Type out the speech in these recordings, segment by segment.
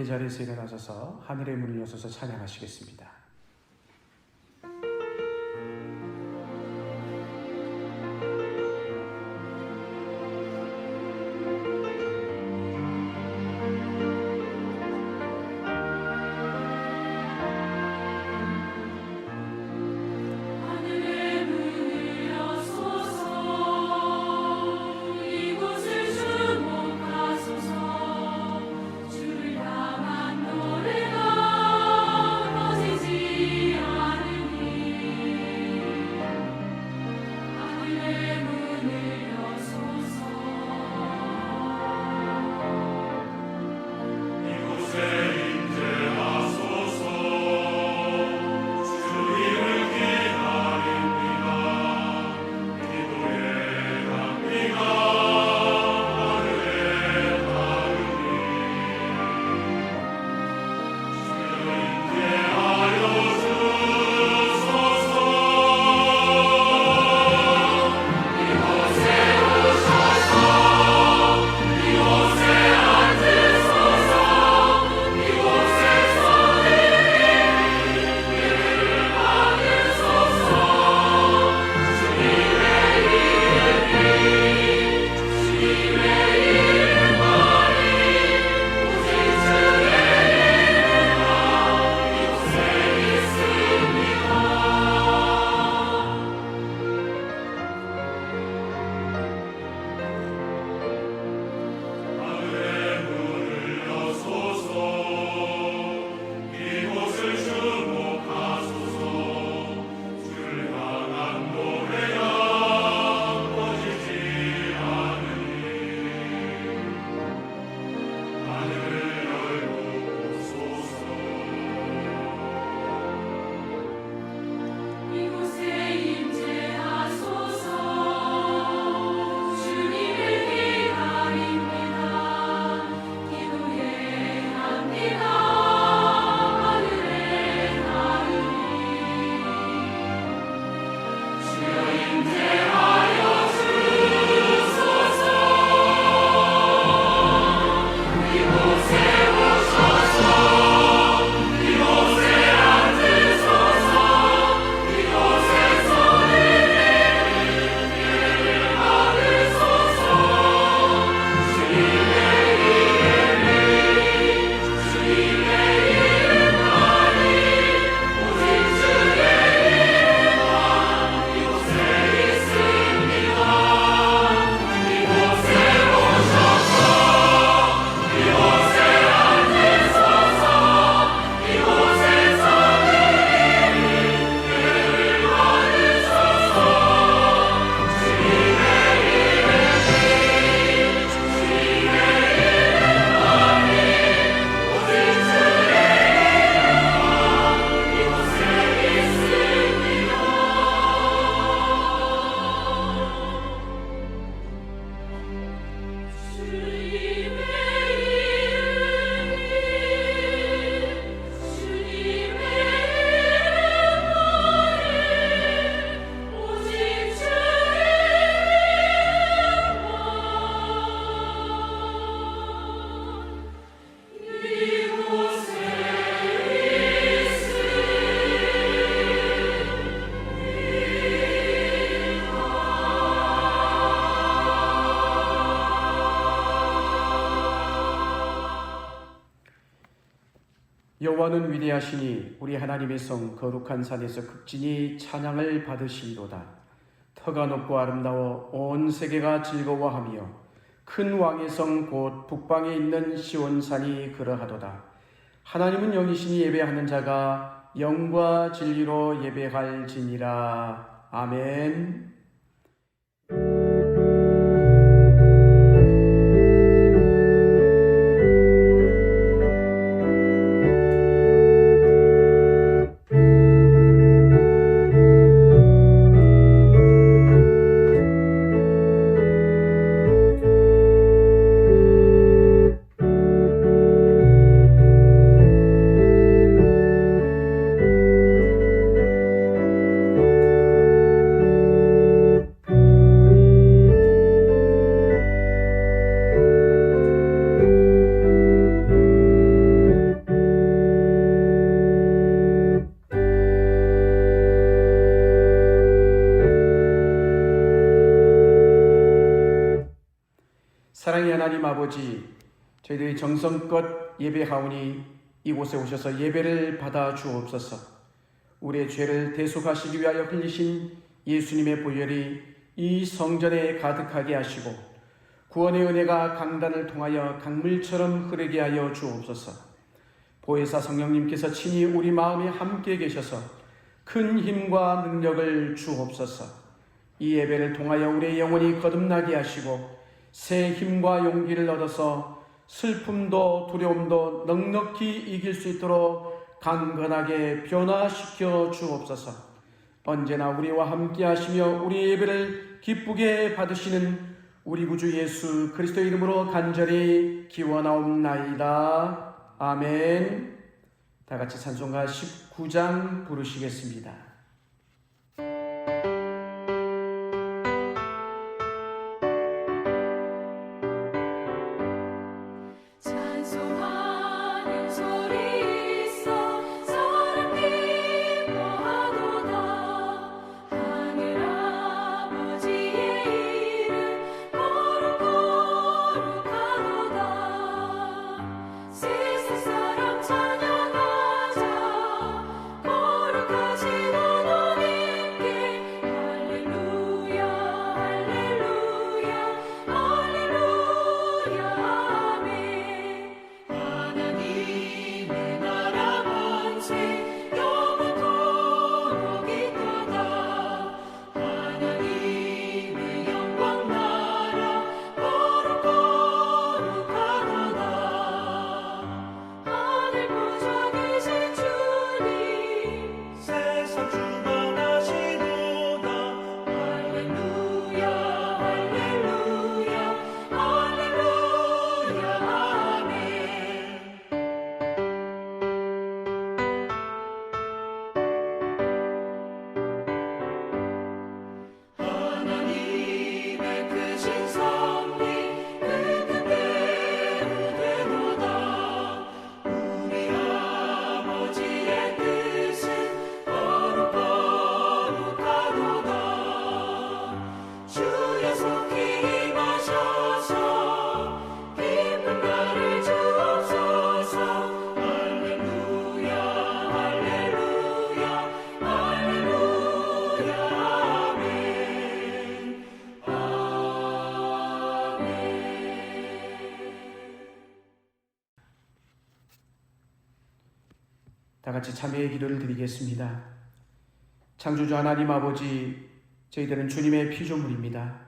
함께 자리에서 일어나셔서 하늘의 문을 여셔서 찬양하시겠습니다. 여호와는 위대하시니 우리 하나님의 성 거룩한 산에서 극진히 찬양을 받으시리로다. 터가 높고 아름다워 온 세계가 즐거워하며 큰 왕의 성 곧 북방에 있는 시온산이 그러하도다. 하나님은 영이시니 예배하는 자가 영과 진리로 예배할지니라. 아멘. 아버지, 저희들이 정성껏 예배하오니 이곳에 오셔서 예배를 받아 주옵소서. 우리의 죄를 대속하시기 위하여 흘리신 예수님의 보혈이 이 성전에 가득하게 하시고 구원의 은혜가 강단을 통하여 강물처럼 흐르게 하여 주옵소서. 보혜사 성령님께서 친히 우리 마음에 함께 계셔서 큰 힘과 능력을 주옵소서. 이 예배를 통하여 우리의 영혼이 거듭나게 하시고 새 힘과 용기를 얻어서 슬픔도 두려움도 넉넉히 이길 수 있도록 강건하게 변화시켜 주옵소서. 언제나 우리와 함께 하시며 우리 예배를 기쁘게 받으시는 우리 구주 예수 그리스도의 이름으로 간절히 기원하옵나이다. 아멘. 다 같이 찬송가 19장 부르시겠습니다. 다 같이 참회의 기도를 드리겠습니다. 창조주 하나님 아버지, 저희들은 주님의 피조물입니다.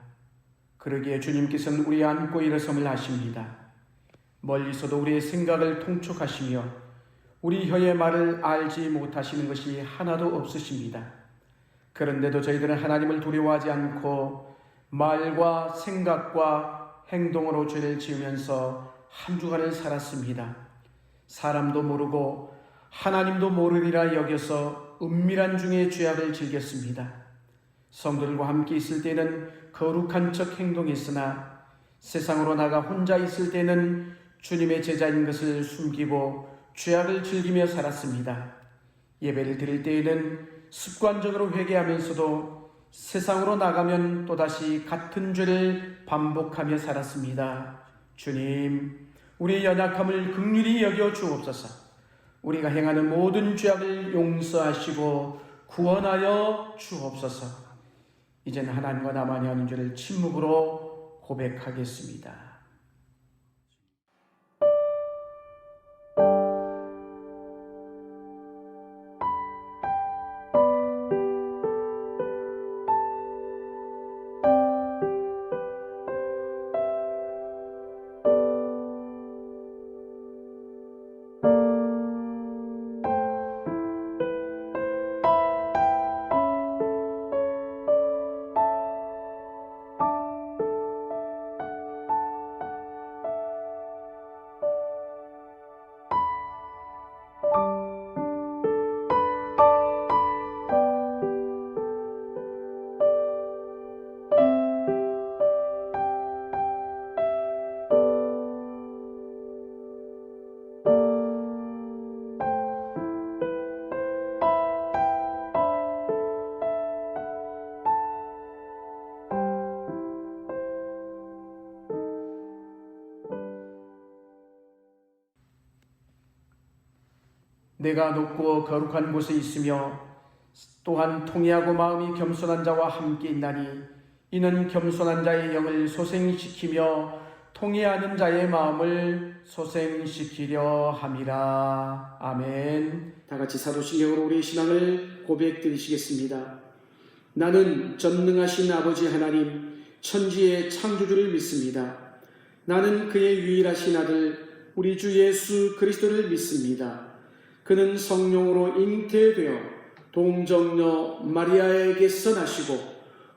그러기에 주님께서는 우리 안고 일어섬을 하십니다. 멀리서도 우리의 생각을 통촉하시며 우리 혀의 말을 알지 못하시는 것이 하나도 없으십니다. 그런데도 저희들은 하나님을 두려워하지 않고 말과 생각과 행동으로 죄를 지으면서 한 주간을 살았습니다. 사람도 모르고 하나님도 모르리라 여겨서 은밀한 중에 죄악을 즐겼습니다. 성도들과 함께 있을 때는 거룩한 척 행동했으나 세상으로 나가 혼자 있을 때는 주님의 제자인 것을 숨기고 죄악을 즐기며 살았습니다. 예배를 드릴 때에는 습관적으로 회개하면서도 세상으로 나가면 또다시 같은 죄를 반복하며 살았습니다. 주님, 우리의 연약함을 긍휼히 여겨 주옵소서. 우리가 행하는 모든 죄악을 용서하시고 구원하여 주옵소서. 이제는 하나님과 나만이 하는 죄를 침묵으로 고백하겠습니다. 내가 높고 거룩한 곳에 있으며 또한 통회하고 마음이 겸손한 자와 함께 있나니 이는 겸손한 자의 영을 소생시키며 통회하는 자의 마음을 소생시키려 함이라. 아멘. 다 같이 사도신경으로 우리의 신앙을 고백드리시겠습니다. 나는 전능하신 아버지 하나님 천지의 창조주를 믿습니다. 나는 그의 유일하신 아들 우리 주 예수 그리스도를 믿습니다. 그는 성령으로 잉태되어 동정녀 마리아에게서 나시고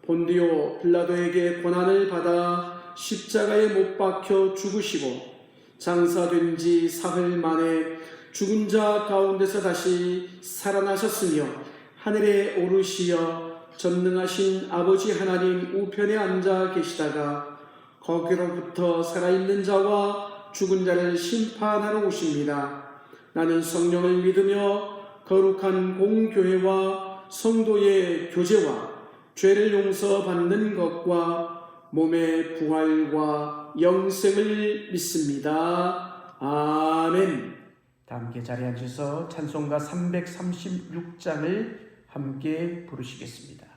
본디오 빌라도에게 고난을 받아 십자가에 못 박혀 죽으시고 장사된 지 사흘 만에 죽은 자 가운데서 다시 살아나셨으며 하늘에 오르시어 전능하신 아버지 하나님 우편에 앉아 계시다가 거기로부터 살아있는 자와 죽은 자를 심판하러 오십니다. 나는 성령을 믿으며 거룩한 공교회와 성도의 교제와 죄를 용서받는 것과 몸의 부활과 영생을 믿습니다. 아멘. 다 함께 자리에 앉으셔서 찬송가 336장을 함께 부르시겠습니다.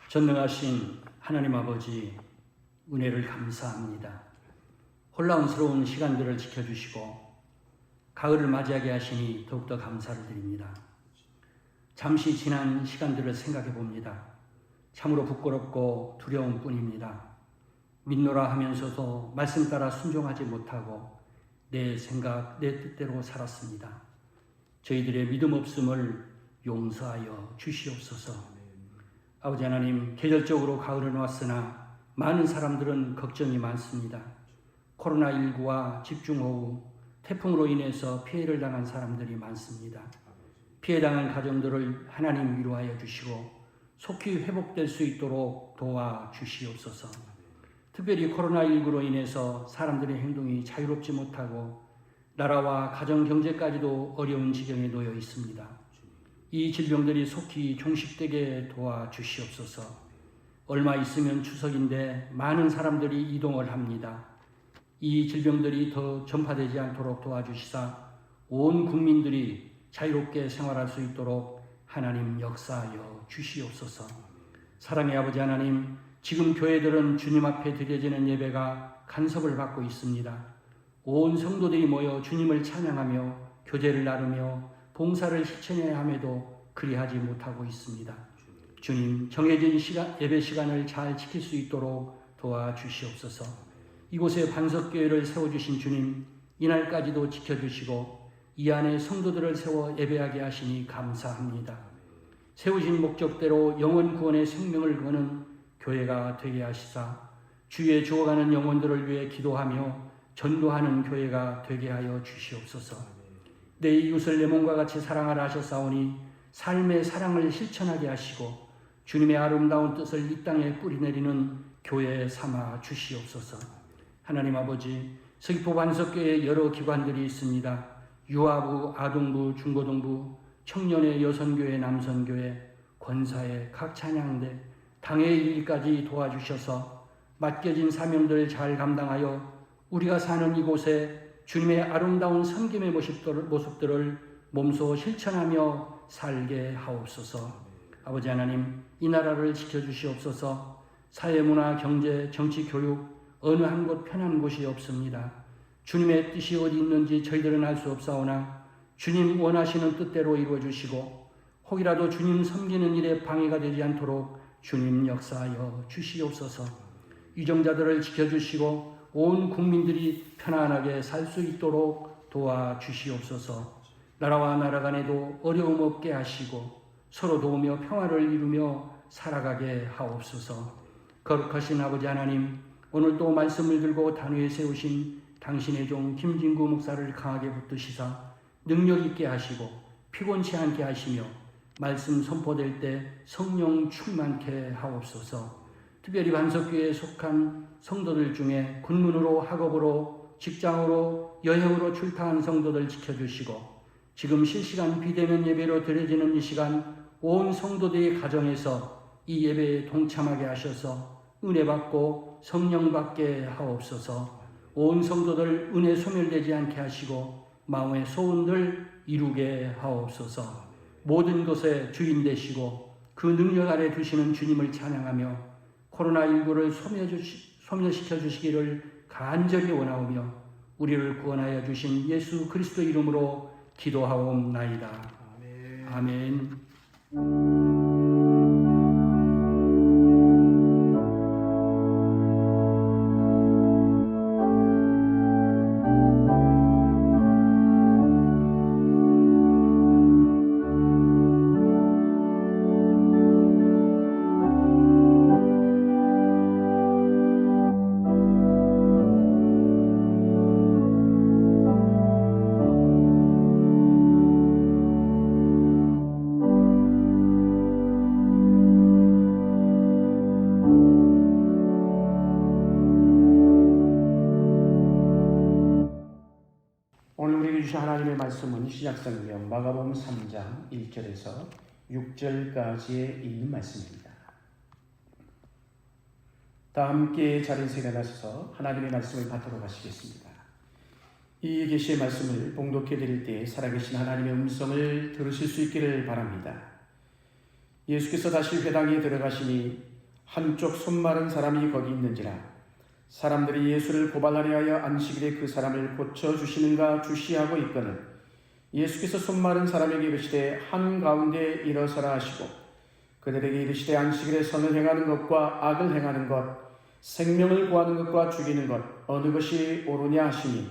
전능하신 하나님 아버지, 은혜를 감사합니다. 혼란스러운 시간들을 지켜주시고 가을을 맞이하게 하시니 더욱더 감사를 드립니다. 잠시 지난 시간들을 생각해 봅니다. 참으로 부끄럽고 두려운 뿐입니다. 믿노라 하면서도 말씀 따라 순종하지 못하고 내 생각, 내 뜻대로 살았습니다. 저희들의 믿음 없음을 용서하여 주시옵소서. 아버지 하나님, 계절적으로 가을은 왔으나 많은 사람들은 걱정이 많습니다. 코로나19와 집중호우, 태풍으로 인해서 피해를 당한 사람들이 많습니다. 피해당한 가정들을 하나님 위로하여 주시고 속히 회복될 수 있도록 도와주시옵소서. 특별히 코로나19로 인해서 사람들의 행동이 자유롭지 못하고 나라와 가정 경제까지도 어려운 지경에 놓여 있습니다. 이 질병들이 속히 종식되게 도와주시옵소서. 얼마 있으면 추석인데 많은 사람들이 이동을 합니다. 이 질병들이 더 전파되지 않도록 도와주시사 온 국민들이 자유롭게 생활할 수 있도록 하나님 역사하여 주시옵소서. 사랑의 아버지 하나님, 지금 교회들은 주님 앞에 드려지는 예배가 간섭을 받고 있습니다. 온 성도들이 모여 주님을 찬양하며 교제를 나누며 봉사를 실천해야 함에도 그리하지 못하고 있습니다. 주님, 정해진 예배 시간을 잘 지킬 수 있도록 도와주시옵소서. 이곳에 반석교회를 세워주신 주님, 이날까지도 지켜주시고 이 안에 성도들을 세워 예배하게 하시니 감사합니다. 세우신 목적대로 영혼 구원의 생명을 거는 교회가 되게 하시사 주의 죽어가는 영혼들을 위해 기도하며 전도하는 교회가 되게 하여 주시옵소서. 내 이웃을 내 몸과 같이 사랑하라 하셨사오니 삶의 사랑을 실천하게 하시고 주님의 아름다운 뜻을 이 땅에 뿌리내리는 교회 삼아 주시옵소서. 하나님 아버지, 서귀포 반석교회에 여러 기관들이 있습니다. 유아부, 아동부, 중고등부, 청년의 여선교회, 남선교회, 권사회, 각 찬양대, 당의 일까지 도와주셔서 맡겨진 사명들을 잘 감당하여 우리가 사는 이곳에 주님의 아름다운 섬김의 모습들을 몸소 실천하며 살게 하옵소서. 아버지 하나님, 이 나라를 지켜주시옵소서. 사회, 문화, 경제, 정치, 교육 어느 한 곳 편한 곳이 없습니다. 주님의 뜻이 어디 있는지 저희들은 알 수 없사오나 주님 원하시는 뜻대로 이루어주시고 혹이라도 주님 섬기는 일에 방해가 되지 않도록 주님 역사하여 주시옵소서. 유정자들을 지켜주시고 온 국민들이 편안하게 살 수 있도록 도와주시옵소서. 나라와 나라 간에도 어려움 없게 하시고 서로 도우며 평화를 이루며 살아가게 하옵소서. 거룩하신 아버지 하나님, 오늘도 말씀을 들고 단위에 세우신 당신의 종 김진구 목사를 강하게 붙드시사 능력 있게 하시고 피곤치 않게 하시며 말씀 선포될 때 성령 충만케 하옵소서. 특별히 반석교회에 속한 성도들 중에 군문으로, 학업으로, 직장으로, 여행으로 출타한 성도들 지켜주시고 지금 실시간 비대면 예배로 드려지는 이 시간 온 성도들의 가정에서 이 예배에 동참하게 하셔서 은혜 받고 성령 받게 하옵소서. 온 성도들 은혜 소멸되지 않게 하시고 마음의 소원들 이루게 하옵소서. 모든 것에 주인 되시고 그 능력 아래 두시는 주님을 찬양하며 코로나19를 소멸시켜 주시기를 간절히 원하오며 우리를 구원하여 주신 예수 그리스도 이름으로 기도하옵나이다. 아멘. 오늘 우리에게 주신 하나님의 말씀은 신약성경 마가복음 3장 1절에서 6절까지의 있는 말씀입니다. 다 함께 자리에서 일어나셔서 하나님의 말씀을 받도록 하시겠습니다. 이 계시의 말씀을 봉독해 드릴 때 살아계신 하나님의 음성을 들으실 수 있기를 바랍니다. 예수께서 다시 회당에 들어가시니 한쪽 손 마른 사람이 거기 있는지라 사람들이 예수를 고발하려 하여 안식일에 그 사람을 고쳐주시는가 주시하고 있거늘 예수께서 손 마른 사람에게 이르시되 한가운데 일어서라 하시고 그들에게 이르시되 안식일에 선을 행하는 것과 악을 행하는 것 생명을 구하는 것과 죽이는 것 어느 것이 옳으냐 하시니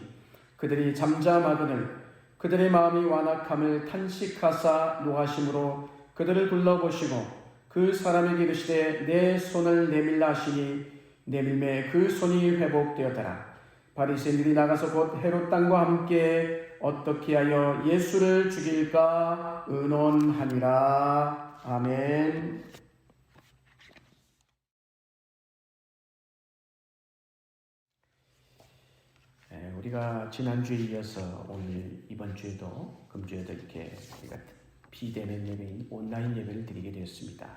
그들이 잠잠하거늘 그들의 마음이 완악함을 탄식하사 노하심으로 그들을 둘러보시고 그 사람에게 이르시되 내 손을 내밀라 하시니 내밀매 그 손이 회복되었더라. 바리새인들이 나가서 곧 헤롯 땅과 함께 어떻게 하여 예수를 죽일까 의논하니라. 아멘. 우리가 지난주에 이어서 오늘 이번 주에도 금주에도 이렇게 우리가 비대면 예배인 온라인 예배를 드리게 되었습니다.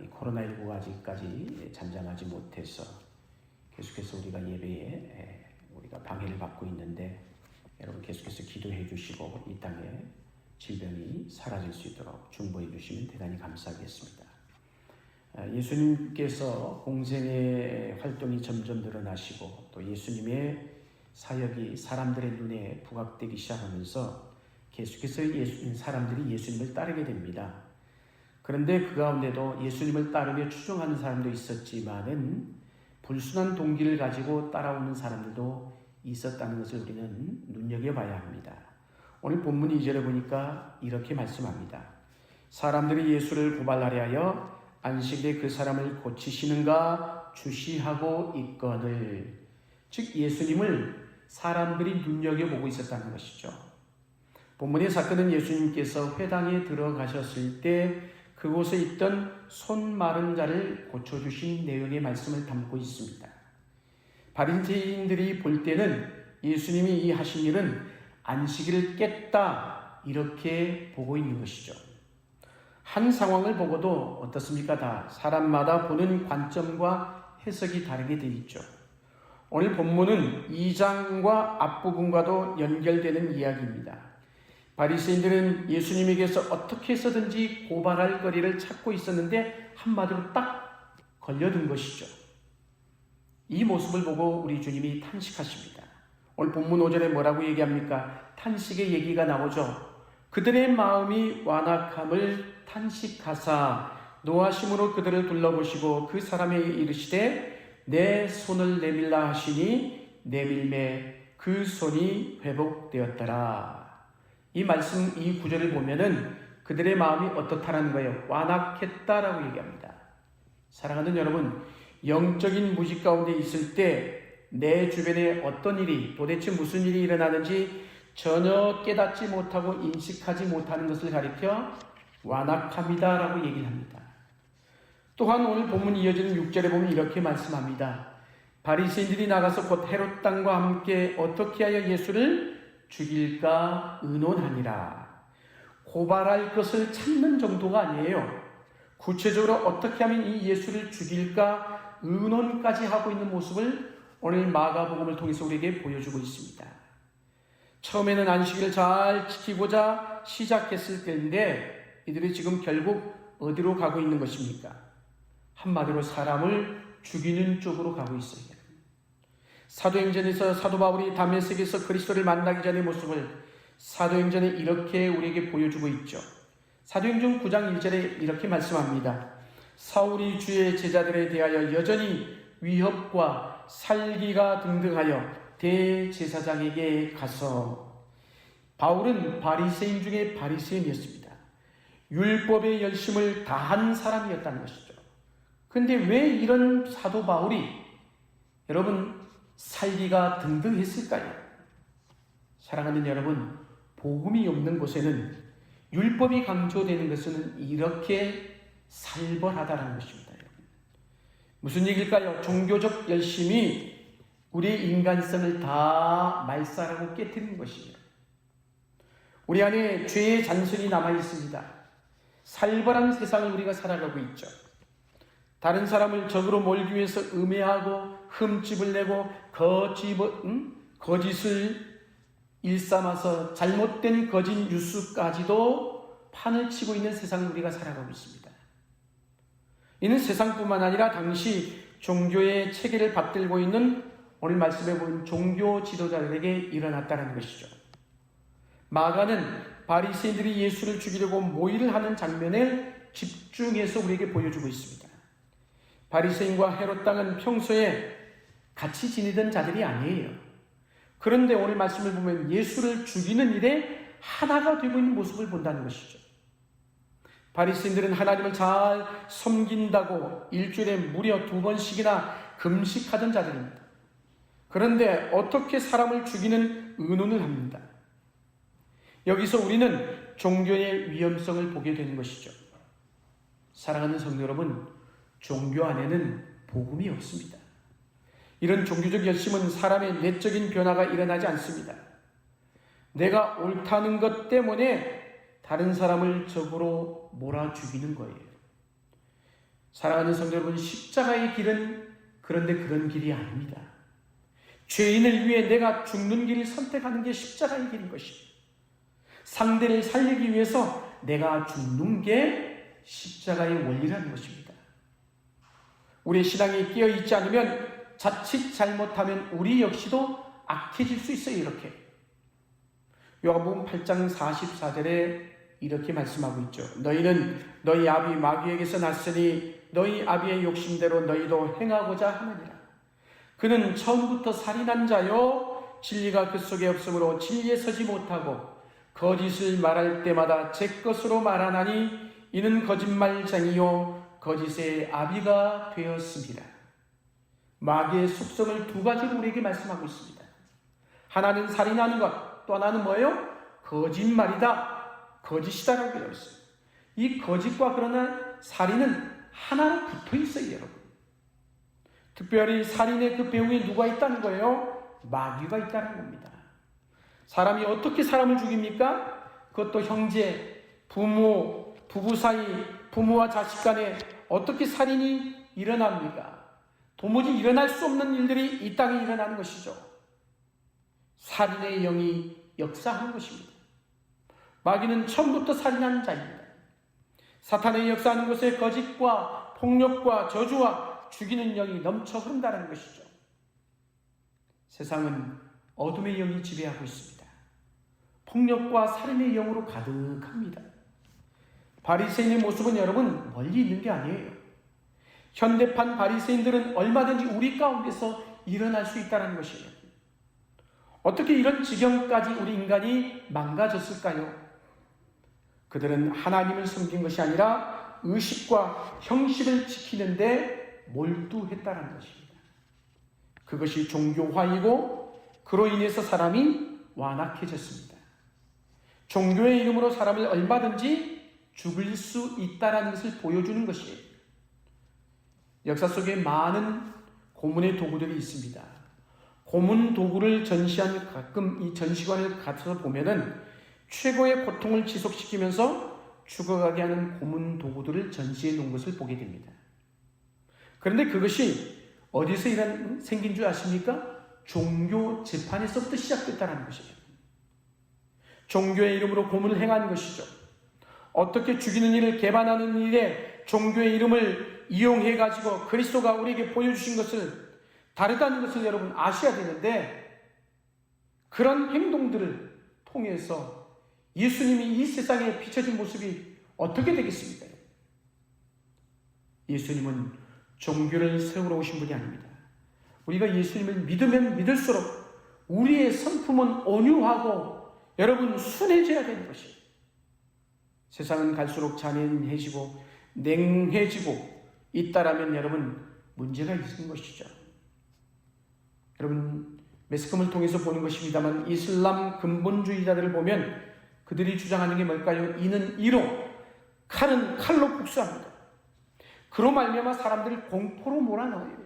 이 코로나19가 아직까지 잠잠하지 못해서 계속해서 우리가 예배에 우리가 방해를 받고 있는데 여러분 계속해서 기도해 주시고 이 땅에 질병이 사라질 수 있도록 중보해 주시면 대단히 감사하겠습니다. 예수님께서 공생의 활동이 점점 늘어나시고 또 예수님의 사역이 사람들의 눈에 부각되기 시작하면서 계속해서 사람들이 예수님을 따르게 됩니다. 그런데 그 가운데도 예수님을 따르며 추종하는 사람도 있었지만은 불순한 동기를 가지고 따라오는 사람들도 있었다는 것을 우리는 눈여겨봐야 합니다. 오늘 본문 2절에 보니까 이렇게 말씀합니다. 사람들이 예수를 고발하려 하여 안식일에 그 사람을 고치시는가 주시하고 있거늘, 즉 예수님을 사람들이 눈여겨보고 있었다는 것이죠. 본문의 사건은 예수님께서 회당에 들어가셨을 때 그곳에 있던 손 마른 자를 고쳐주신 내용의 말씀을 담고 있습니다. 바리새인들이 볼 때는 예수님이 이 하신 일은 안식일을 깼다 이렇게 보고 있는 것이죠. 한 상황을 보고도 어떻습니까? 다 사람마다 보는 관점과 해석이 다르게 되어 있죠. 오늘 본문은 2장과 앞부분과도 연결되는 이야기입니다. 바리새인들은 예수님에게서 어떻게 해서든지 고발할 거리를 찾고 있었는데 한마디로 딱 걸려든 것이죠. 이 모습을 보고 우리 주님이 탄식하십니다. 오늘 본문 5절에 뭐라고 얘기합니까? 탄식의 얘기가 나오죠. 그들의 마음이 완악함을 탄식하사 노하심으로 그들을 둘러보시고 그 사람에게 이르시되 내 손을 내밀라 하시니 내밀매 그 손이 회복되었더라. 이 말씀, 이 구절을 보면은 그들의 마음이 어떻다라는 거예요? 완악했다라고 얘기합니다. 사랑하는 여러분, 영적인 무지 가운데 있을 때 내 주변에 어떤 일이, 도대체 무슨 일이 일어나는지 전혀 깨닫지 못하고 인식하지 못하는 것을 가리켜 완악함이다라고 얘기를 합니다. 또한 오늘 본문 이어지는 6절에 보면 이렇게 말씀합니다. 바리새인들이 나가서 곧 헤롯 땅과 함께 어떻게 하여 예수를 죽일까 의논하니라. 고발할 것을 찾는 정도가 아니에요. 구체적으로 어떻게 하면 이 예수를 죽일까 의논까지 하고 있는 모습을 오늘 마가복음을 통해서 우리에게 보여주고 있습니다. 처음에는 안식일을 잘 지키고자 시작했을 때인데 이들이 지금 결국 어디로 가고 있는 것입니까? 한마디로 사람을 죽이는 쪽으로 가고 있어요. 사도행전에서 사도 바울이 다메섹에서 그리스도를 만나기 전의 모습을 사도행전에 이렇게 우리에게 보여주고 있죠. 사도행전 9장 1절에 이렇게 말씀합니다. 사울이 주의 제자들에 대하여 여전히 위협과 살기가 등등하여 대제사장에게 가서, 바울은 바리새인 중에 바리새인이었습니다. 율법의 열심을 다한 사람이었다는 것이죠. 그런데 왜 이런 사도 바울이 여러분 살기가 등등했을까요? 사랑하는 여러분, 복음이 없는 곳에는 율법이 강조되는 것은 이렇게 살벌하다는 것입니다. 무슨 얘기일까요? 종교적 열심이 우리의 인간성을 다 말살하고 깨뜨리는 것이죠. 우리 안에 죄의 잔순이 남아 있습니다. 살벌한 세상을 우리가 살아가고 있죠. 다른 사람을 적으로 몰기 위해서 음해하고 흠집을 내고 거짓을 일삼아서 잘못된 거짓 뉴스까지도 판을 치고 있는 세상을 우리가 살아가고 있습니다. 이는 세상뿐만 아니라 당시 종교의 체계를 받들고 있는 오늘 말씀해 보면 종교 지도자들에게 일어났다는 것이죠. 마가는 바리새인들이 예수를 죽이려고 모의를 하는 장면에 집중해서 우리에게 보여주고 있습니다. 바리새인과 헤롯 당은 평소에 같이 지내던 자들이 아니에요. 그런데 오늘 말씀을 보면 예수를 죽이는 일에 하나가 되고 있는 모습을 본다는 것이죠. 바리새인들은 하나님을 잘 섬긴다고 일주일에 무려 2번씩이나 금식하던 자들입니다. 그런데 어떻게 사람을 죽이는 의논을 합니다. 여기서 우리는 종교의 위험성을 보게 되는 것이죠. 사랑하는 성도 여러분, 종교 안에는 복음이 없습니다. 이런 종교적 열심은 사람의 내적인 변화가 일어나지 않습니다. 내가 옳다는 것 때문에 다른 사람을 적으로 몰아 죽이는 거예요. 사랑하는 성도 여러분, 십자가의 길은 그런데 그런 길이 아닙니다. 죄인을 위해 내가 죽는 길을 선택하는 게 십자가의 길인 것입니다. 상대를 살리기 위해서 내가 죽는 게 십자가의 원리라는 것입니다. 우리의 신앙이 깨어있지 않으면 자칫 잘못하면 우리 역시도 악해질 수 있어요. 이렇게 요한복음 8장 44절에 이렇게 말씀하고 있죠. 너희는 너희 아비 마귀에게서 났으니 너희 아비의 욕심대로 너희도 행하고자 하느니라. 그는 처음부터 살인한 자요 진리가 그 속에 없으므로 진리에 서지 못하고 거짓을 말할 때마다 제 것으로 말하나니 이는 거짓말쟁이요 거짓의 아비가 되었습니다. 마귀의 속성을 두 가지로 우리에게 말씀하고 있습니다. 하나는 살인하는 것, 또 하나는 뭐예요? 거짓말이다, 거짓이다라고 되어 있어요. 이 거짓과 그러나 살인은 하나로 붙어 있어요, 여러분. 특별히 살인의 그 배후에 누가 있다는 거예요? 마귀가 있다는 겁니다. 사람이 어떻게 사람을 죽입니까? 그것도 형제, 부모, 부부 사이, 부모와 자식 간에 어떻게 살인이 일어납니까? 도무지 일어날 수 없는 일들이 이 땅에 일어나는 것이죠. 살인의 영이 역사하는 것입니다. 마귀는 처음부터 살인하는 자입니다. 사탄의 역사하는 곳에 거짓과 폭력과 저주와 죽이는 영이 넘쳐 흐른다는 것이죠. 세상은 어둠의 영이 지배하고 있습니다. 폭력과 살인의 영으로 가득합니다. 바리새인의 모습은 여러분 멀리 있는 게 아니에요. 현대판 바리새인들은 얼마든지 우리 가운데서 일어날 수 있다는 것이에요. 어떻게 이런 지경까지 우리 인간이 망가졌을까요? 그들은 하나님을 섬긴 것이 아니라 의식과 형식을 지키는데 몰두했다는 것입니다. 그것이 종교화이고 그로 인해서 사람이 완악해졌습니다. 종교의 이름으로 사람을 얼마든지 죽일 수 있다는 것을 보여주는 것이에요. 역사 속에 많은 고문의 도구들이 있습니다. 고문 도구를 전시한 가끔 이 전시관을 가서 보면은 최고의 고통을 지속시키면서 죽어가게 하는 고문 도구들을 전시해 놓은 것을 보게 됩니다. 그런데 그것이 어디서 생긴 줄 아십니까? 종교 재판에서부터 시작됐다는 것이죠. 종교의 이름으로 고문을 행한 것이죠. 어떻게 죽이는 일을 개발하는 일에 종교의 이름을 이용해가지고 그리스도가 우리에게 보여주신 것을 다르다는 것을 여러분 아셔야 되는데, 그런 행동들을 통해서 예수님이 이 세상에 비춰진 모습이 어떻게 되겠습니까? 예수님은 종교를 세우러 오신 분이 아닙니다. 우리가 예수님을 믿으면 믿을수록 우리의 성품은 온유하고 여러분 순해져야 되는 것이에요. 세상은 갈수록 잔인해지고 냉해지고 있다라면 여러분 문제가 있는 것이죠. 여러분 매스컴을 통해서 보는 것입니다만 이슬람 근본주의자들을 보면 그들이 주장하는 게 뭘까요? 이는 이로, 칼은 칼로 복수합니다. 그로 말미암아 사람들을 공포로 몰아넣어요.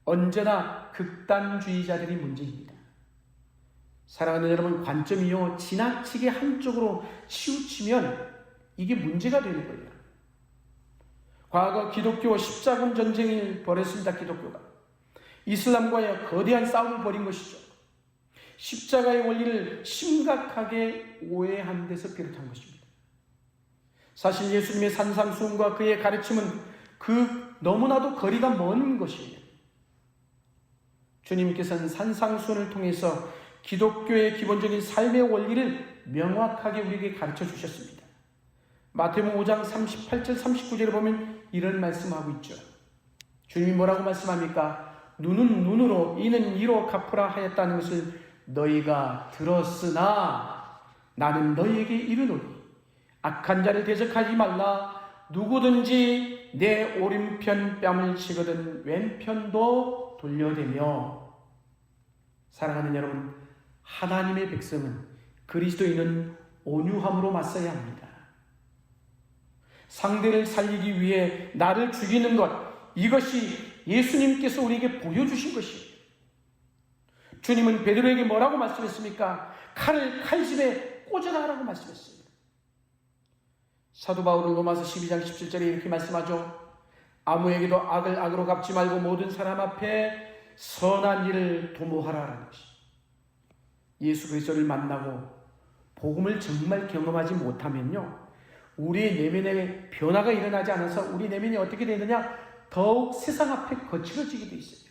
언제나 극단주의자들이 문제입니다. 사랑하는 여러분, 관점이요 지나치게 한쪽으로 치우치면 이게 문제가 되는 거예요. 과거 기독교 십자군 전쟁을 벌였습니다. 기독교가 이슬람과의 거대한 싸움을 벌인 것이죠. 십자가의 원리를 심각하게 오해한 데서 비롯한 것입니다. 사실 예수님의 산상수훈과 그의 가르침은 그 너무나도 거리가 먼 것이에요. 주님께서는 산상수훈을 통해서 기독교의 기본적인 삶의 원리를 명확하게 우리에게 가르쳐 주셨습니다. 마태복음 5장 38절 39절에 보면 이런 말씀하고 있죠. 주님이 뭐라고 말씀합니까? 눈은 눈으로 이는 이로 갚으라 하였다는 것을 너희가 들었으나 나는 너희에게 이르노니 악한 자를 대적하지 말라. 누구든지 내 오른편 뺨을 치거든 왼편도 돌려대며. 사랑하는 여러분, 하나님의 백성은 그리스도인은 온유함으로 맞서야 합니다. 상대를 살리기 위해 나를 죽이는 것, 이것이 예수님께서 우리에게 보여주신 것이에요. 주님은 베드로에게 뭐라고 말씀했습니까? 칼을 칼집에 꽂아라라고 말씀했어요. 사도 바울은 로마서 12장 17절에 이렇게 말씀하죠. 아무에게도 악을 악으로 갚지 말고 모든 사람 앞에 선한 일을 도모하라라는 것이. 예수 그리스도를 만나고 복음을 정말 경험하지 못하면요, 우리의 내면에 변화가 일어나지 않아서 우리 내면이 어떻게 되느냐, 더욱 세상 앞에 거칠어지게 돼 있어요.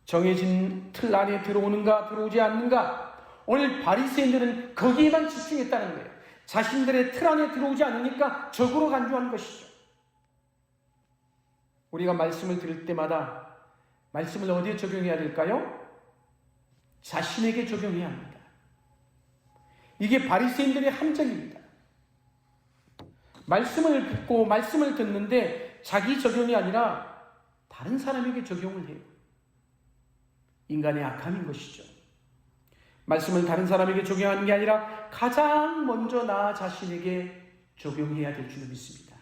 정해진 틀 안에 들어오는가 들어오지 않는가. 오늘 바리새인들은 거기에만 집중했다는 거예요. 자신들의 틀 안에 들어오지 않으니까 적으로 간주한 것이죠. 우리가 말씀을 들을 때마다 말씀을 어디에 적용해야 될까요? 자신에게 적용해야 합니다. 이게 바리새인들의 함정입니다. 말씀을 듣고 말씀을 듣는데 자기 적용이 아니라 다른 사람에게 적용을 해요. 인간의 악함인 것이죠. 말씀을 다른 사람에게 적용하는 게 아니라 가장 먼저 나 자신에게 적용해야 될 줄로 믿습니다.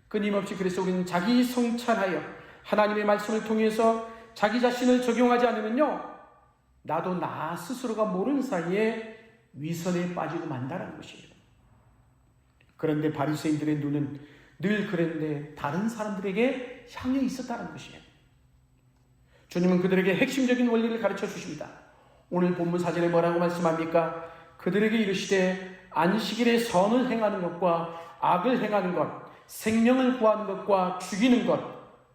끊임없이 그래서 우리는 자기 성찰하여 하나님의 말씀을 통해서 자기 자신을 적용하지 않으면요, 나도 나 스스로가 모르는 사이에 위선에 빠지고 만다라는 것이에요. 그런데 바리새인들의 눈은 늘 그랬는데 다른 사람들에게 향해 있었다는 것이에요. 주님은 그들에게 핵심적인 원리를 가르쳐 주십니다. 오늘 본문 사절에 뭐라고 말씀합니까? 그들에게 이르시되 안식일에 선을 행하는 것과 악을 행하는 것, 생명을 구하는 것과 죽이는 것,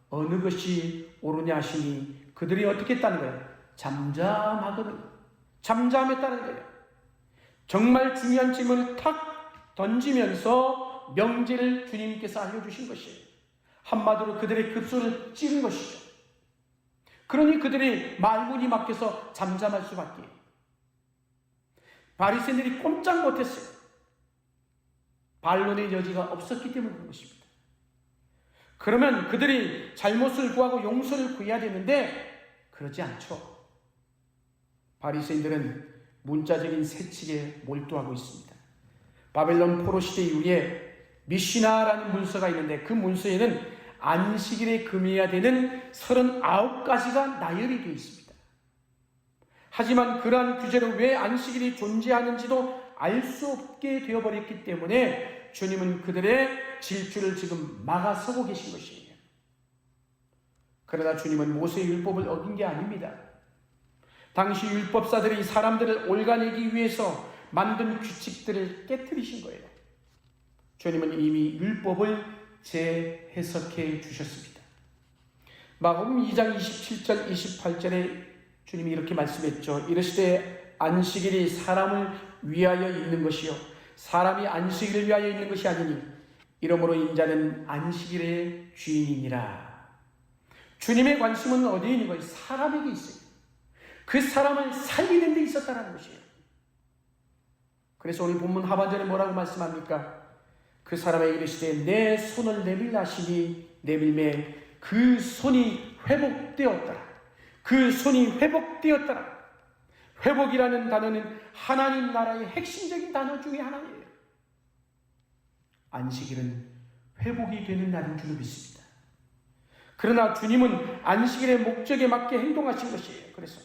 어느 것이 옳으냐 하시니 그들이 어떻게 했다는 거예요? 잠잠하거든. 잠잠했다는 거예요. 정말 중요한 질문을 탁 던지면서 명제를 주님께서 알려주신 것이에요. 한마디로 그들의 급소를 찌른 것이죠. 그러니 그들이 말문이 막혀서 잠잠할 수밖에. 바리새인들이 꼼짝 못했어요. 반론의 여지가 없었기 때문에 그런 것입니다. 그러면 그들이 잘못을 구하고 용서를 구해야 되는데 그러지 않죠. 바리새인들은 문자적인 세칙에 몰두하고 있습니다. 바벨론 포로 시대 이후에 미시나라는 문서가 있는데 그 문서에는 안식일에 금해야 되는 39가지가 나열이 되어 있습니다. 하지만 그러한 규제로 왜 안식일이 존재하는지도 알 수 없게 되어버렸기 때문에 주님은 그들의 질주를 지금 막아서고 계신 것이에요. 그러나 주님은 모세의 율법을 어긴 게 아닙니다. 당시 율법사들이 사람들을 올가내기 위해서 만든 규칙들을 깨뜨리신 거예요. 주님은 이미 율법을 재해석해 주셨습니다. 마가복음 2장 27절 28절에 주님이 이렇게 말씀했죠. 이르시되 안식일이 사람을 위하여 있는 것이요 사람이 안식일을 위하여 있는 것이 아니니 이러므로 인자는 안식일의 주인이니라. 주님의 관심은 어디에 있는 거예요? 사람에게 있어요. 그 사람을 살리는 데 있었다는 것이에요. 그래서 오늘 본문 하반절에 뭐라고 말씀합니까? 그 사람에게 이르시되 내 손을 내밀라 하시니 내밀매 그 손이 회복되었더라. 그 손이 회복되었더라. 회복이라는 단어는 하나님 나라의 핵심적인 단어 중에 하나예요. 안식일은 회복이 되는 날인 줄 믿습니다. 그러나 주님은 안식일의 목적에 맞게 행동하신 것이에요. 그래서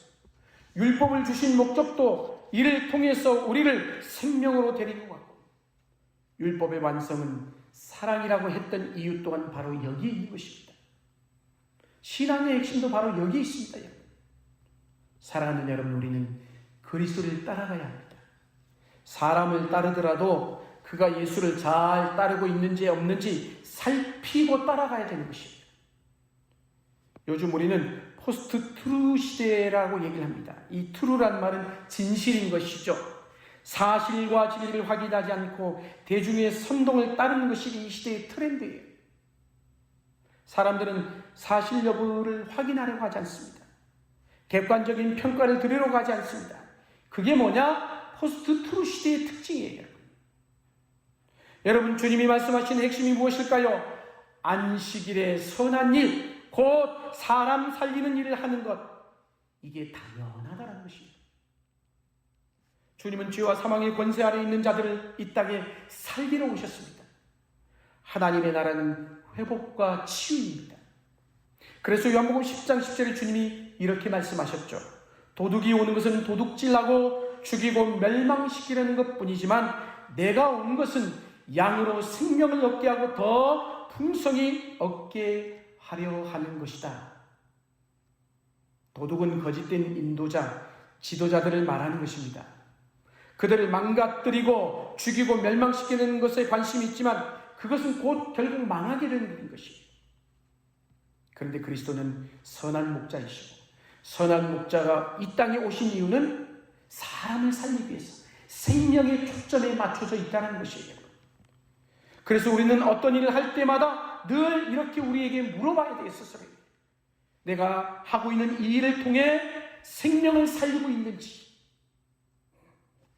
율법을 주신 목적도 이를 통해서 우리를 생명으로 데리고 가고, 율법의 완성은 사랑이라고 했던 이유 또한 바로 여기에 있는 것입니다. 신앙의 핵심도 바로 여기에 있습니다. 여러분. 사랑하는 여러분, 우리는 그리스도를 따라가야 합니다. 사람을 따르더라도 그가 예수를 잘 따르고 있는지 없는지 살피고 따라가야 되는 것입니다. 요즘 우리는 포스트 트루 시대라고 얘기를 합니다. 이 트루란 말은 진실인 것이죠. 사실과 진리를 확인하지 않고 대중의 선동을 따르는 것이 이 시대의 트렌드예요. 사람들은 사실 여부를 확인하려고 하지 않습니다. 객관적인 평가를 들으려고 하지 않습니다. 그게 뭐냐? 포스트 트루 시대의 특징이에요. 여러분, 주님이 말씀하신 핵심이 무엇일까요? 안식일의 선한 일, 곧 사람 살리는 일을 하는 것, 이게 당연하다는 것입니다. 주님은 죄와 사망의 권세 아래 있는 자들을 이 땅에 살리러 오셨습니다. 하나님의 나라는 회복과 치유입니다. 그래서 요한복음 10장 10절에 주님이 이렇게 말씀하셨죠. 도둑이 오는 것은 도둑질하고 죽이고 멸망시키려는 것뿐이지만 내가 온 것은 양으로 생명을 얻게 하고 더 풍성히 얻게 하려 하는 것이다. 도둑은 거짓된 인도자, 지도자들을 말하는 것입니다. 그들을 망가뜨리고 죽이고 멸망시키는 것에 관심이 있지만 그것은 곧 결국 망하게 되는 것이에요. 그런데 그리스도는 선한 목자이시고 선한 목자가 이 땅에 오신 이유는 사람을 살리기 위해서 생명의 초점에 맞춰져 있다는 것이에요. 그래서 우리는 어떤 일을 할 때마다 늘 이렇게 우리에게 물어봐야 돼요. 스스로. 내가 하고 있는 이 일을 통해 생명을 살리고 있는지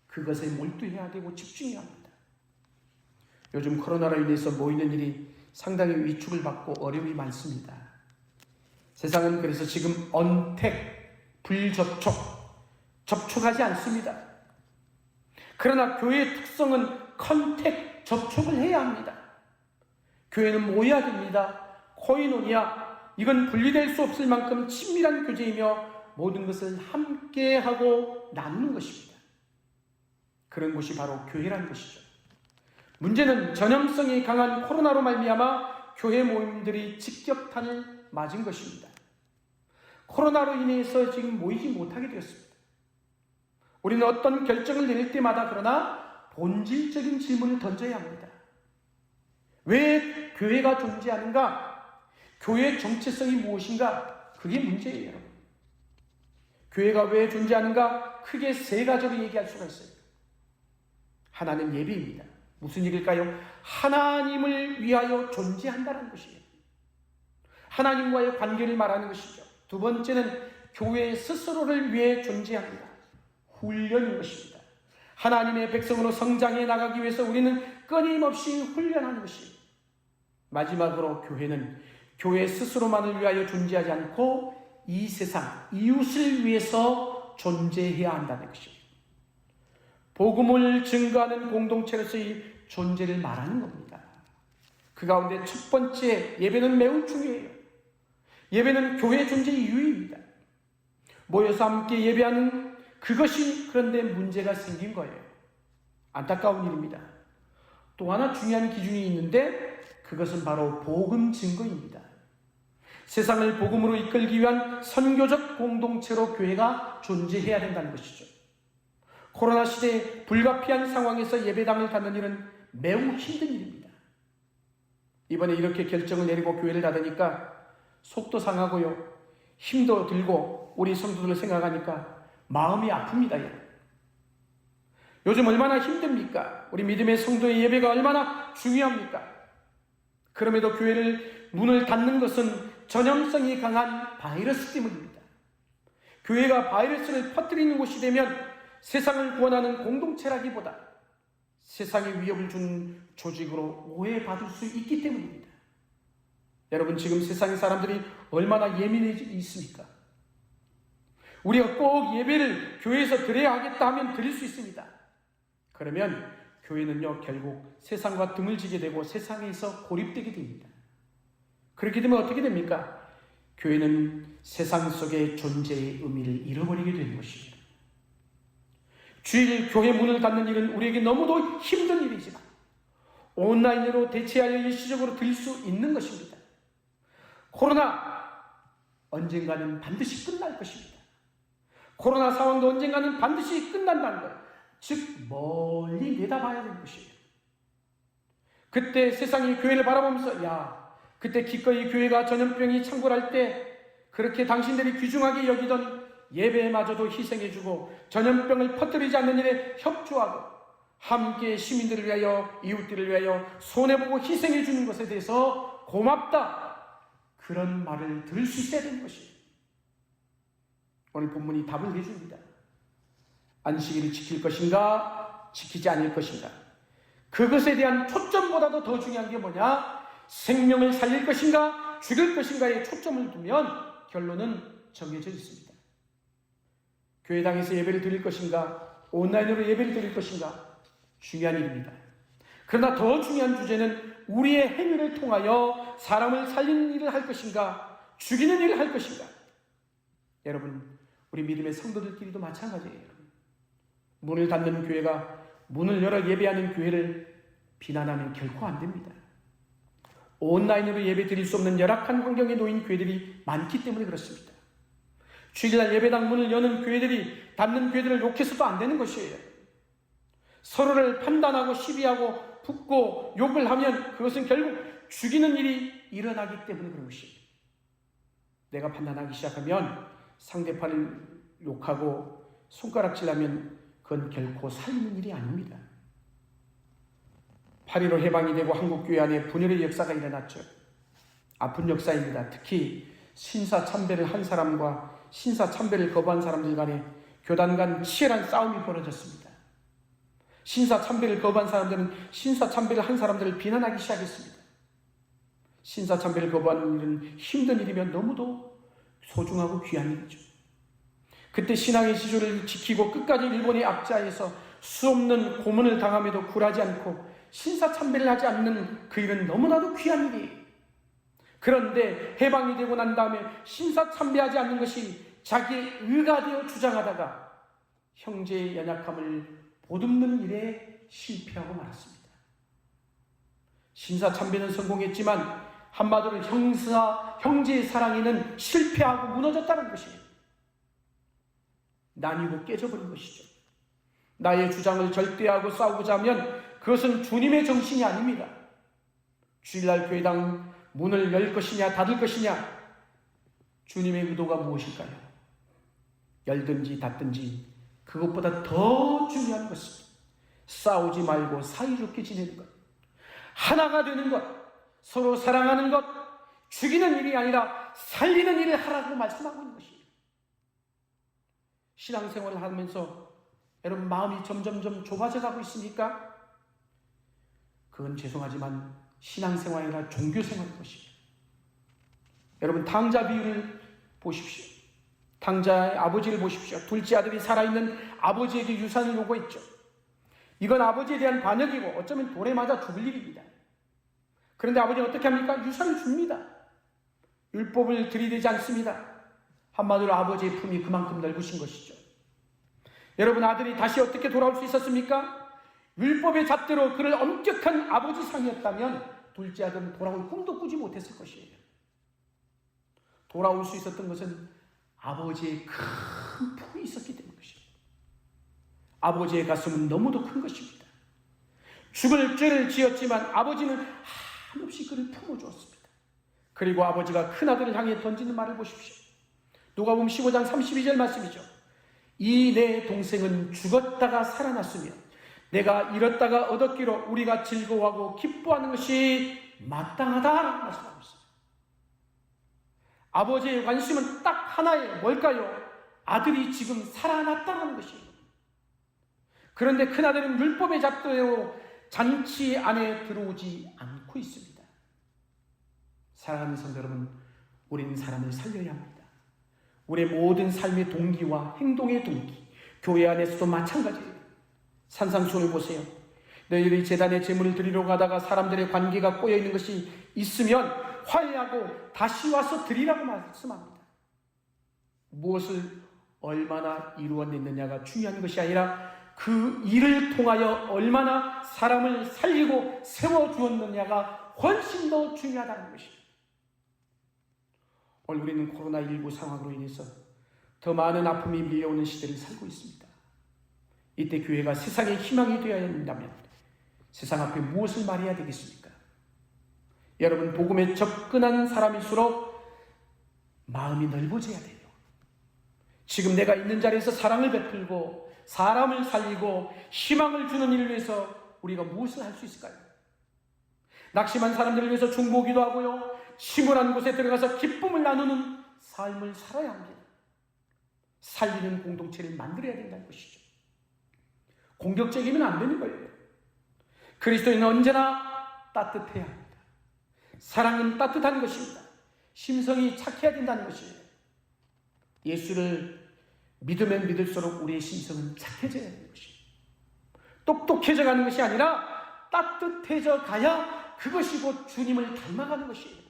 그것에 몰두해야 되고 집중해야 합니다. 요즘 코로나로 인해서 모이는 일이 상당히 위축을 받고 어려움이 많습니다. 세상은 그래서 지금 언택, 불접촉, 접촉하지 않습니다. 그러나 교회의 특성은 컨택, 접촉을 해야 합니다. 교회는 모여야 됩니다. 코이노니아, 이건 분리될 수 없을 만큼 친밀한 교제이며 모든 것을 함께하고 나누는 것입니다. 그런 곳이 바로 교회라는 것이죠. 문제는 전염성이 강한 코로나로 말미암아 교회 모임들이 직격탄을 맞은 것입니다. 코로나로 인해서 지금 모이지 못하게 되었습니다. 우리는 어떤 결정을 내릴 때마다 그러나 본질적인 질문을 던져야 합니다. 왜 교회가 존재하는가? 교회의 정체성이 무엇인가? 그게 문제예요, 여러분. 교회가 왜 존재하는가? 크게 세 가지로 얘기할 수가 있어요. 하나는 예배입니다. 무슨 얘기일까요? 하나님을 위하여 존재한다는 것이에요. 하나님과의 관계를 말하는 것이죠. 두 번째는 교회 스스로를 위해 존재합니다. 훈련인 것입니다. 하나님의 백성으로 성장해 나가기 위해서 우리는 끊임없이 훈련하는 것이에요. 마지막으로 교회는 교회 스스로만을 위하여 존재하지 않고 이 세상, 이웃을 위해서 존재해야 한다는 것이에요. 복음을 증거하는 공동체로서의 존재를 말하는 겁니다. 그 가운데 첫 번째, 예배는 매우 중요해요. 예배는 교회 존재의 이유입니다. 모여서 함께 예배하는 그것이 그런데 문제가 생긴 거예요. 안타까운 일입니다. 또 하나 중요한 기준이 있는데 그것은 바로 복음 증거입니다. 세상을 복음으로 이끌기 위한 선교적 공동체로 교회가 존재해야 된다는 것이죠. 코로나 시대에 불가피한 상황에서 예배당을 갖는 일은 매우 힘든 일입니다. 이번에 이렇게 결정을 내리고 교회를 닫으니까 속도 상하고요. 힘도 들고 우리 성도들을 생각하니까 마음이 아픕니다. 요즘 얼마나 힘듭니까? 우리 믿음의 성도의 예배가 얼마나 중요합니까? 그럼에도 교회를 문을 닫는 것은 전염성이 강한 바이러스 때문입니다. 교회가 바이러스를 퍼뜨리는 곳이 되면 세상을 구원하는 공동체라기보다 세상에 위협을 주는 조직으로 오해받을 수 있기 때문입니다. 여러분, 지금 세상의 사람들이 얼마나 예민해져 있습니까? 우리가 꼭 예배를 교회에서 드려야 하겠다 하면 드릴 수 있습니다. 그러면 교회는요, 결국 세상과 등을 지게 되고 세상에서 고립되게 됩니다. 그렇게 되면 어떻게 됩니까? 교회는 세상 속의 존재의 의미를 잃어버리게 되는 것입니다. 주일 교회 문을 닫는 일은 우리에게 너무도 힘든 일이지만 온라인으로 대체하여 일시적으로 드릴 수 있는 것입니다. 코로나 언젠가는 반드시 끝날 것입니다. 코로나 상황도 언젠가는 반드시 끝난다는 것, 즉 멀리 내다봐야 되는 것이에요. 그때 세상이 교회를 바라보면서 그때 기꺼이 교회가 전염병이 창궐할 때 그렇게 당신들이 귀중하게 여기던 예배마저도 희생해주고 전염병을 퍼뜨리지 않는 일에 협조하고 함께 시민들을 위하여 이웃들을 위하여 손해보고 희생해주는 것에 대해서 고맙다, 그런 말을 들을 수 있어야 되는 것이에요. 오늘 본문이 답을 해줍니다. 안식일을 지킬 것인가 지키지 않을 것인가, 그것에 대한 초점보다도 더 중요한 게 뭐냐, 생명을 살릴 것인가 죽일 것인가에 초점을 두면 결론은 정해져 있습니다. 교회당에서 예배를 드릴 것인가 온라인으로 예배를 드릴 것인가 중요한 일입니다. 그러나 더 중요한 주제는 우리의 행위를 통하여 사람을 살리는 일을 할 것인가 죽이는 일을 할 것인가. 여러분, 우리 믿음의 성도들끼리도 마찬가지예요. 문을 닫는 교회가 문을 열어 예배하는 교회를 비난하면 결코 안 됩니다. 온라인으로 예배 드릴 수 없는 열악한 환경에 놓인 교회들이 많기 때문에 그렇습니다. 주일날 예배당 문을 여는 교회들이 닫는 교회들을 욕해서도 안 되는 것이에요. 서로를 판단하고 시비하고 붙고 욕을 하면 그것은 결국 죽이는 일이 일어나기 때문에 그런 것이에요. 내가 판단하기 시작하면 상대편을 욕하고 손가락질하면 그건 결코 살리는 일이 아닙니다. 8.15 해방이 되고 한국교회 안에 분열의 역사가 일어났죠. 아픈 역사입니다. 특히 신사참배를 한 사람과 신사참배를 거부한 사람들 간에 교단 간 치열한 싸움이 벌어졌습니다. 신사참배를 거부한 사람들은 신사참배를 한 사람들을 비난하기 시작했습니다. 신사참배를 거부하는 일은 힘든 일이면 너무도 소중하고 귀한 일이죠. 그때 신앙의 지조를 지키고 끝까지 일본의 압제하에서 수없는 고문을 당함에도 굴하지 않고 신사참배를 하지 않는 그 일은 너무나도 귀한 일이에요. 그런데 해방이 되고 난 다음에 신사참배하지 않는 것이 자기의 의가 되어 주장하다가 형제의 연약함을 보듬는 일에 실패하고 말았습니다. 신사참배는 성공했지만 한마디로 형제의 사랑에는 실패하고 무너졌다는 것이에요. 나뉘고 깨져버린 것이죠. 나의 주장을 절대하고 싸우고자 하면 그것은 주님의 정신이 아닙니다. 주일날 교회당 문을 열 것이냐 닫을 것이냐, 주님의 의도가 무엇일까요? 열든지 닫든지 그것보다 더 중요한 것은 싸우지 말고 사이좋게 지내는 것, 하나가 되는 것, 서로 사랑하는 것, 죽이는 일이 아니라 살리는 일을 하라고 말씀하고 있는 것이에요. 신앙생활을 하면서 여러분 마음이 점점점 좁아져 가고 있습니까? 그건 죄송하지만 신앙생활이 아니라 종교생활인 것입니다. 여러분 탕자 비유를 보십시오. 탕자의 아버지를 보십시오. 둘째 아들이 살아있는 아버지에게 유산을 요구했죠. 이건 아버지에 대한 반역이고 어쩌면 돌에 맞아 죽을 일입니다. 그런데 아버지는 어떻게 합니까? 유산을 줍니다. 율법을 들이대지 않습니다. 한마디로 아버지의 품이 그만큼 넓으신 것이죠. 여러분 아들이 다시 어떻게 돌아올 수 있었습니까? 율법의 잣대로 그를 엄격한 아버지 상이었다면 둘째 아들은 돌아올 꿈도 꾸지 못했을 것이에요. 돌아올 수 있었던 것은 아버지의 큰 품이 있었기 때문인 것입니다. 아버지의 가슴은 너무도 큰 것입니다. 죽을 죄를 지었지만 아버지는 한없이 그를 품어주었습니다. 그리고 아버지가 큰아들을 향해 던지는 말을 보십시오. 누가복음 15장 32절 말씀이죠. 이 내 동생은 죽었다가 살아났으며 내가 잃었다가 얻었기로 우리가 즐거워하고 기뻐하는 것이 마땅하다 말씀하고 있습니다. 아버지의 관심은 딱 하나예요. 뭘까요? 아들이 지금 살아났다는 것이에요. 그런데 큰아들은 율법의 잣대로 잔치 안에 들어오지 않고 있습니다. 사랑하는 성도 여러분, 우리는 사람을 살려야 합니다. 우리의 모든 삶의 동기와 행동의 동기, 교회 안에서도 마찬가지예요. 산상수훈을 보세요. 너희들이 제단에 제물을 드리러 가다가 사람들의 관계가 꼬여있는 것이 있으면 화해하고 다시 와서 드리라고 말씀합니다. 무엇을 얼마나 이루어냈느냐가 중요한 것이 아니라 그 일을 통하여 얼마나 사람을 살리고 세워주었느냐가 훨씬 더 중요하다는 것입니다. 오늘 우리는 코로나19 상황으로 인해서 더 많은 아픔이 밀려오는 시대를 살고 있습니다. 이때 교회가 세상의 희망이 되어야 한다면 세상 앞에 무엇을 말해야 되겠습니까? 여러분, 복음에 접근한 사람일수록 마음이 넓어져야 돼요. 지금 내가 있는 자리에서 사랑을 베풀고 사람을 살리고 희망을 주는 일을 위해서 우리가 무엇을 할 수 있을까요? 낙심한 사람들을 위해서 중보기도 하고요, 침울한 곳에 들어가서 기쁨을 나누는 삶을 살아야 합니다. 살리는 공동체를 만들어야 된다는 것이죠. 공격적이면 안 되는 거예요. 그리스도인은 언제나 따뜻해야 합니다. 사랑은 따뜻한 것입니다. 심성이 착해야 된다는 것이에요. 예수를 믿으면 믿을수록 우리의 심성은 착해져야 하는 것이에요. 똑똑해져 가는 것이 아니라 따뜻해져 가야 그것이 곧 주님을 닮아가는 것이에요.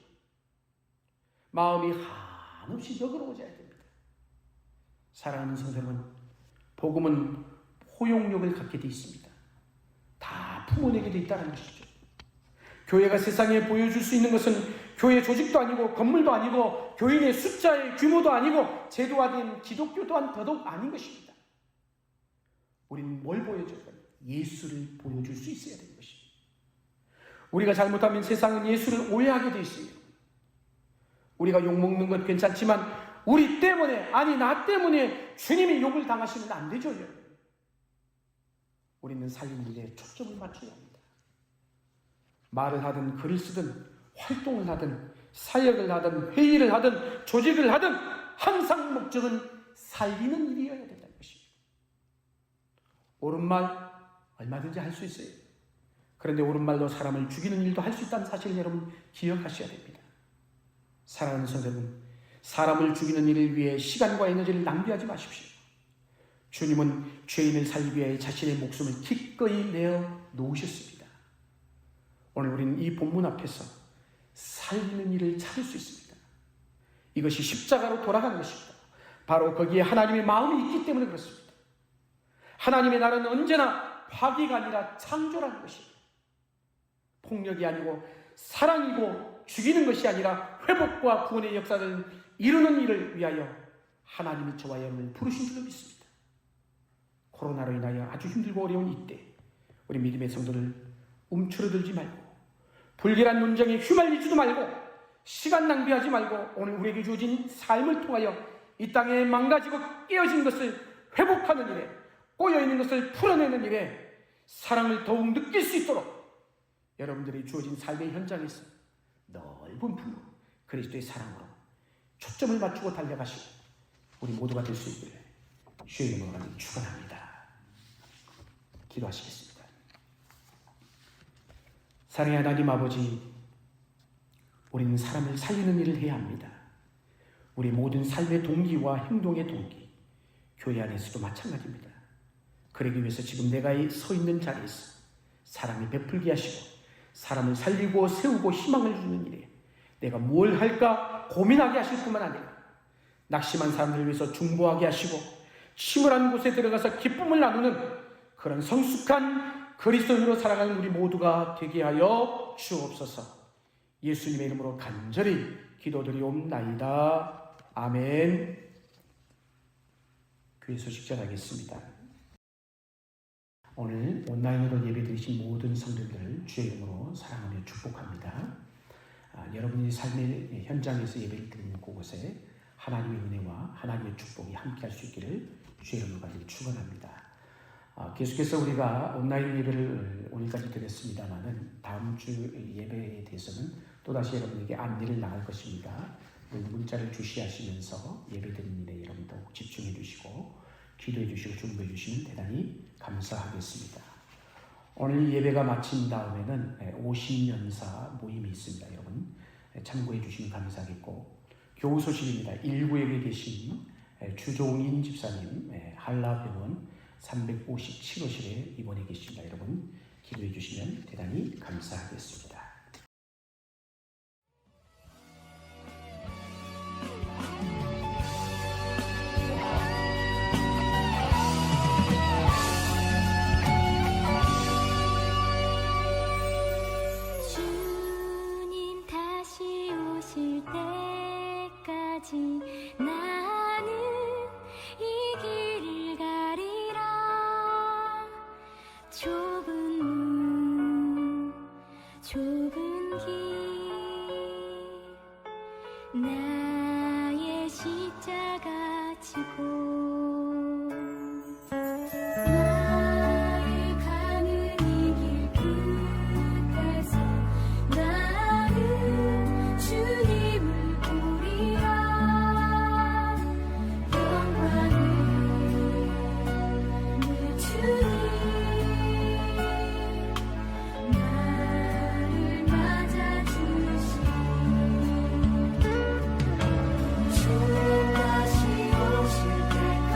마음이 한없이 너그러워져야 됩니다. 사랑하는 성도 여러분, 복음은 포용력을 갖게 돼 있습니다. 다 품어내게 돼 있다는 것이죠. 교회가 세상에 보여줄 수 있는 것은 교회 조직도 아니고 건물도 아니고 교인의 숫자의 규모도 아니고 제도화된 기독교 또한 더더욱 아닌 것입니다. 우리는 뭘 보여줘야 합니까? 예수를 보여줄 수 있어야 되는 것입니다. 우리가 잘못하면 세상은 예수를 오해하게 돼 있습니다. 우리가 욕먹는 것 괜찮지만 우리 때문에, 아니 나 때문에 주님이 욕을 당하시면 안 되죠. 우리는 살림 일에 초점을 맞춰야 합니다. 말을 하든 글을 쓰든 활동을 하든 사역을 하든 회의를 하든 조직을 하든 항상 목적은 살리는 일이어야 된다는 것입니다. 옳은 말 얼마든지 할 수 있어요. 그런데 옳은 말로 사람을 죽이는 일도 할 수 있다는 사실을 여러분 기억하셔야 됩니다. 사랑하는 성도는 사람을 죽이는 일을 위해 시간과 에너지를 낭비하지 마십시오. 주님은 죄인을 살리기 위해 자신의 목숨을 기꺼이 내어 놓으셨습니다. 오늘 우리는 이 본문 앞에서 살리는 일을 찾을 수 있습니다. 이것이 십자가로 돌아간 것입니다. 바로 거기에 하나님의 마음이 있기 때문에 그렇습니다. 하나님의 나라는 언제나 파괴가 아니라 창조라는 것입니다. 폭력이 아니고 사랑이고 죽이는 것이 아니라 회복과 구원의 역사를 이루는 일을 위하여 하나님이 저와 여러분을 부르신 줄로 믿습니다. 코로나로 인하여 아주 힘들고 어려운 이때 우리 믿음의 성도를 움츠러들지 말고 불길한 논쟁에 휘말리지도 말고 시간 낭비하지 말고 오늘 우리에게 주어진 삶을 통하여 이 땅에 망가지고 깨어진 것을 회복하는 일에 꼬여있는 것을 풀어내는 일에 사랑을 더욱 느낄 수 있도록 여러분들이 주어진 삶의 현장에서 넓은 품으로 그리스도의 사랑으로 초점을 맞추고 달려가시고 우리 모두가 될 수 있기를 주의 이름으로 축원합니다. 기도하시겠습니다. 사랑의 하나님 아버지, 우리는 사람을 살리는 일을 해야 합니다. 우리 모든 삶의 동기와 행동의 동기, 교회 안에서도 마찬가지입니다. 그러기 위해서 지금 내가 서 있는 자리에서 사람이 베풀게 하시고 사람을 살리고 세우고 희망을 주는 일에 내가 뭘 할까 고민하게 하실 뿐만 아니라 낙심한 사람들을 위해서 중보하게 하시고 침울한 곳에 들어가서 기쁨을 나누는 그런 성숙한 그리스도인으로 살아가는 우리 모두가 되게 하여 주옵소서. 예수님의 이름으로 간절히 기도드리옵나이다. 아멘. 교회 소식 전하겠습니다. 오늘 온라인으로 예배드리신 모든 성도들을 주의 이름으로 사랑하며 축복합니다. 여러분이 삶의 현장에서 예배를 드리는 그곳에 하나님의 은혜와 하나님의 축복이 함께할 수 있기를 주의 이름으로 간절히 축원합니다. 계속해서 우리가 온라인 예배를 오늘까지 드렸습니다만은 다음 주 예배에 대해서는 또다시 여러분에게 안내를 나갈 것입니다. 문자를 주시하시면서 예배드리는 일에 여러분 더욱 집중해 주시고 기도해 주시고 중보해 주시면 대단히 감사하겠습니다. 오늘 예배가 마친 다음에는 50년사 모임이 있습니다. 여러분 참고해 주시면 감사하겠고, 교우 소식입니다. 1구역에 계신 주종인 집사님 한라병원 357호실에 입원해 계십니다. 여러분 기도해 주시면 대단히 감사하겠습니다. 주님 다시 오실 때까지 나는 이 길을 가리라. 좁은 문, 좁은 길, 나의 십자가 지고 나의 가는 이 길 끝에서 나는 주님을 보리라. 영광을 내 주님 나를 맞아주시. 주님 다시 오실 때까지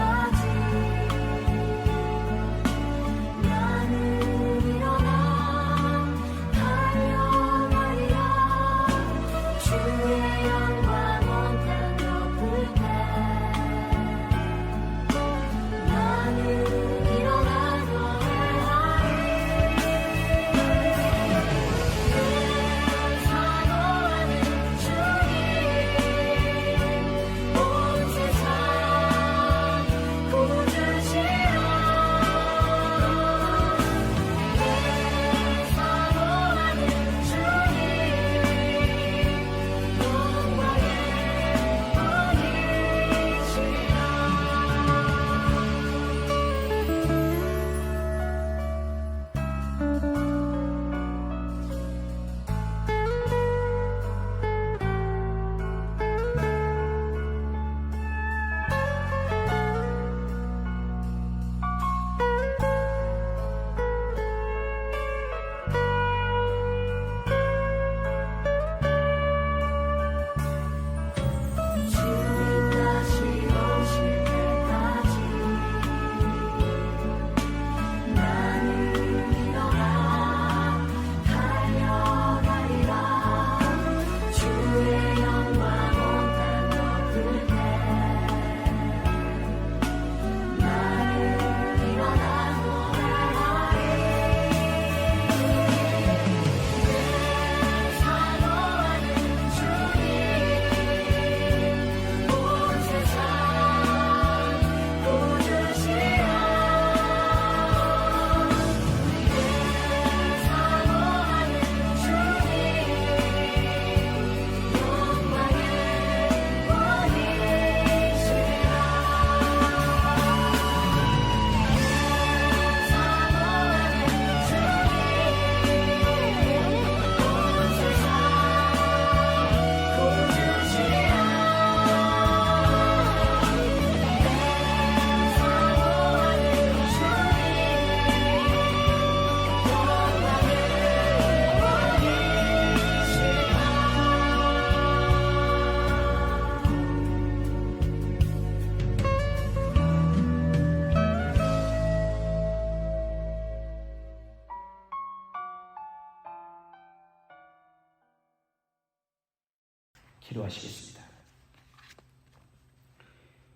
기도하시겠습니다.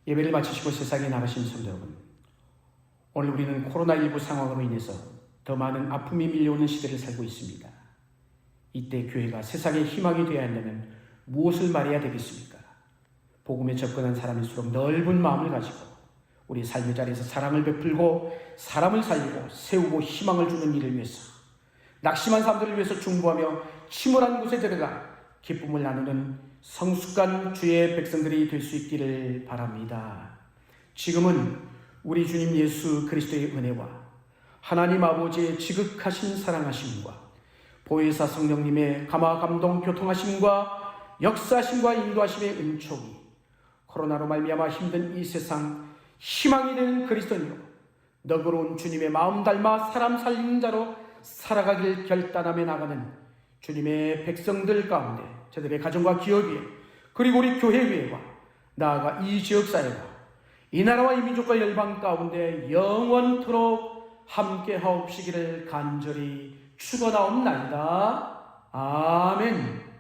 예배를 마치시고 세상에 나가신 성도 여러분, 오늘 우리는 코로나19 상황으로 인해서 더 많은 아픔이 밀려오는 시대를 살고 있습니다. 이때 교회가 세상의 희망이 되어야 한다면 무엇을 말해야 되겠습니까? 복음에 접근한 사람일수록 넓은 마음을 가지고 우리 삶의 자리에서 사랑을 베풀고 사람을 살리고 세우고 희망을 주는 일을 위해서, 낙심한 사람들을 위해서 중보하며 침울한 곳에 들어가 기쁨을 나누는 성숙한 주의 백성들이 될 수 있기를 바랍니다. 지금은 우리 주님 예수 그리스도의 은혜와 하나님 아버지의 지극하신 사랑하심과 보혜사 성령님의 감화 감동 교통하심과 역사하심과 인도하심의 은총이 코로나로 말미암아 힘든 이 세상 희망이 되는 그리스도인으로 너그러운 주님의 마음 닮아 사람 살리는 자로 살아가길 결단하며 나가는 주님의 백성들 가운데 저들의 가정과 기업 위에, 그리고 우리 교회 위에와 나아가 이 지역사회와 이 나라와 이 민족과 열방 가운데 영원토록 함께하옵시기를 간절히 축원하옵나이다. 아멘.